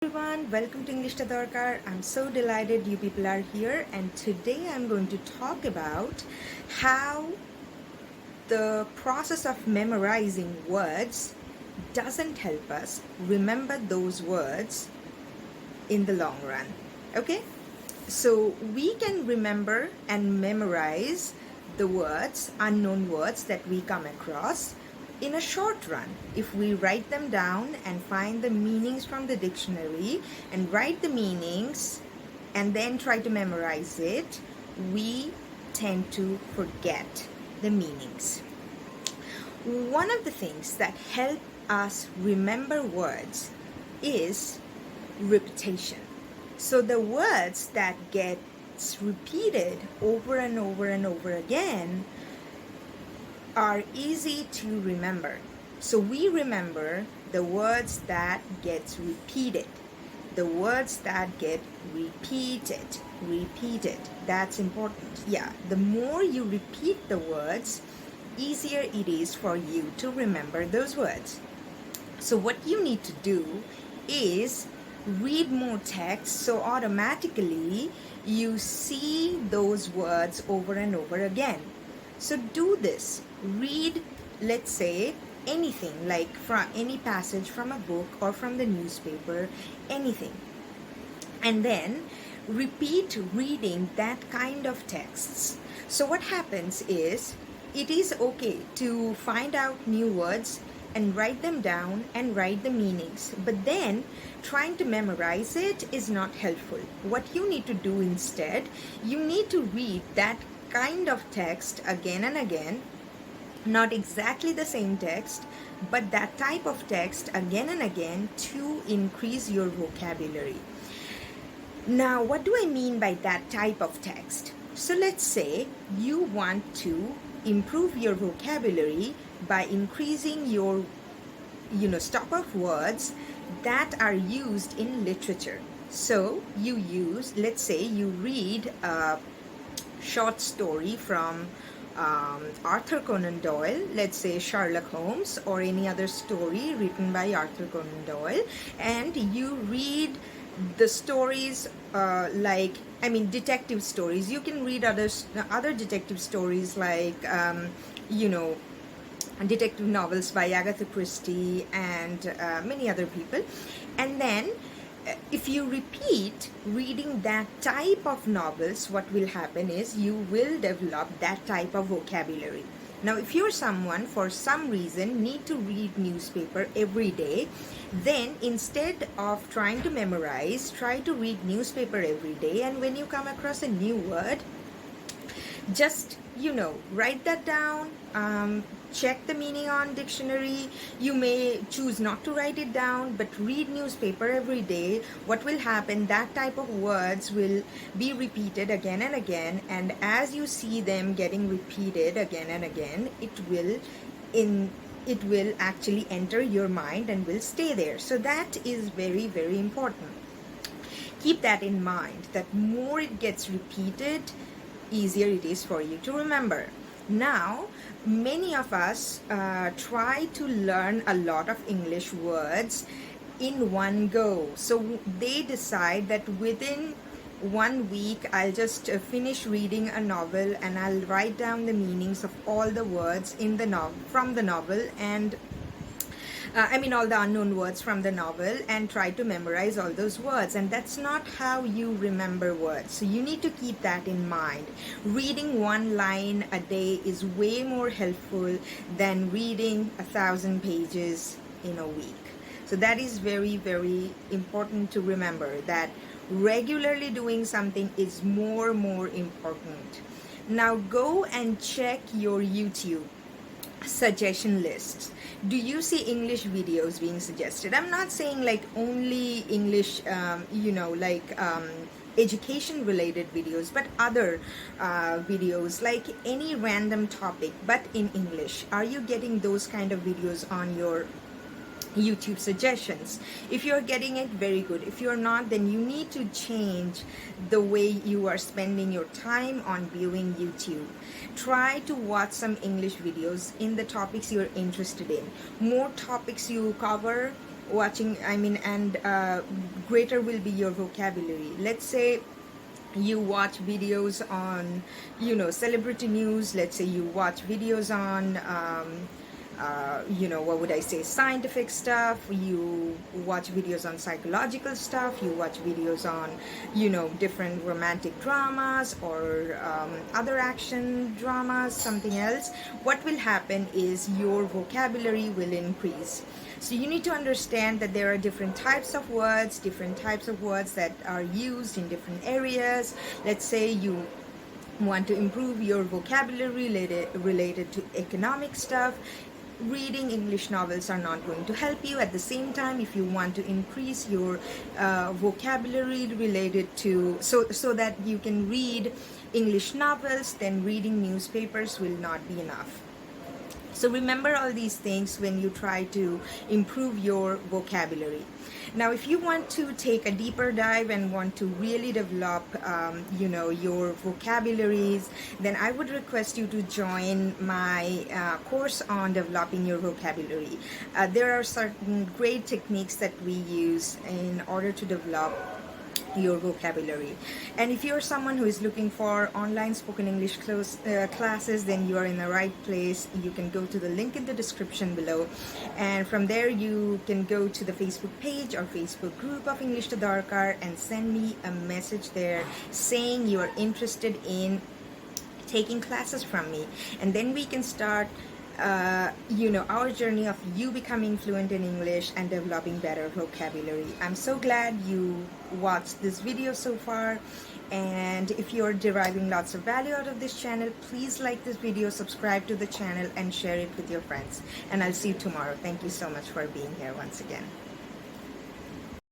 Everyone, welcome to English Tadarkar. I'm so delighted you people are here, and today I'm going to talk about how the process of memorizing words doesn't help us remember those words in the long run. Okay? So we can remember and memorize the words, unknown words that we come across in a short run. If we write them down and find the meanings from the dictionary and write the meanings and then try to memorize it, we tend to forget the meanings. One of the things that help us remember words is repetition. So the words that gets repeated over and over and over again are easy to remember. So we remember the words that gets repeated. The words that get repeated. That's important. Yeah, the more you repeat the words, easier it is for you to remember those words. So what you need to do is read more text, so automatically you see those words over and over again. So do this. Read, let's say, anything, like from any passage from a book or from the newspaper, anything. And then repeat reading that kind of texts. So what happens is, it is okay to find out new words and write them down and write the meanings. But then trying to memorize it is not helpful. What you need to do instead, you need to read that kind of text again and again, not exactly the same text, but that type of text again and again to increase your vocabulary. Now, what do I mean by that type of text? So let's say you want to improve your vocabulary by increasing your stock of words that are used in literature. So you use, let's say you read a short story from Arthur Conan Doyle, let's say Sherlock Holmes or any other story written by Arthur Conan Doyle, and you read the stories detective stories. You can read other detective stories like detective novels by Agatha Christie and many other people. And then if you repeat reading that type of novels, what will happen is you will develop that type of vocabulary. Now, if you're someone, for some reason, need to read newspaper every day, then instead of trying to memorize, try to read newspaper every day. And when you come across a new word, just write that down, check the meaning on dictionary. You may choose not to write it down, but read newspaper every day. What will happen, that type of words will be repeated again and again, and as you see them getting repeated again and again, it will actually enter your mind and will stay there. So that is very, very important. Keep that in mind, that more it gets repeated, easier it is for you to remember. Now, many of us try to learn a lot of English words in one go. So they decide that within 1 week, I'll just finish reading a novel and I'll write down the meanings of all the words in the from the novel, and all the unknown words from the novel, and try to memorize all those words. And that's not how you remember words. So you need to keep that in mind. Reading one line a day is way more helpful than reading 1,000 pages in a week. So that is very, very important to remember, that regularly doing something is more important. Now go and check your YouTube suggestion lists. Do you see English videos being suggested? I'm not saying like only English, education related videos, but other videos, like any random topic but in English. Are you getting those kind of videos on your YouTube suggestions? If you're getting it, very good. If you're not, then you need to change the way you are spending your time on viewing YouTube. Try to watch some English videos in the topics you're interested in. More topics you cover, watching, I mean, and greater will be your vocabulary. Let's say you watch videos on, you know, celebrity news. Let's say you watch videos on you know, what would I say, scientific stuff. You watch videos on psychological stuff. You watch videos on, you know, different romantic dramas or other action dramas, something else. What will happen is your vocabulary will increase. So you need to understand that there are different types of words that are used in different areas. Let's say you want to improve your vocabulary related to economic stuff. Reading English novels are not going to help you. At the same time, if you want to increase your vocabulary related to, so that you can read English novels, then reading newspapers will not be enough. So remember all these things when you try to improve your vocabulary. Now, if you want to take a deeper dive and want to really develop, you know, your vocabularies, then I would request you to join my course on developing your vocabulary. There are certain great techniques that we use in order to develop your vocabulary. And if you're someone who is looking for online spoken English classes, then you are in the right place. You can go to the link in the description below, and from there you can go to the Facebook page or Facebook group of English to Darkar and send me a message there saying you are interested in taking classes from me, and then we can start you know, our journey of you becoming fluent in English and developing better vocabulary. I'm so glad you watched this video so far, and if you're deriving lots of value out of this channel, please like this video, subscribe to the channel, and share it with your friends. And I'll see you tomorrow. Thank you so much for being here once again.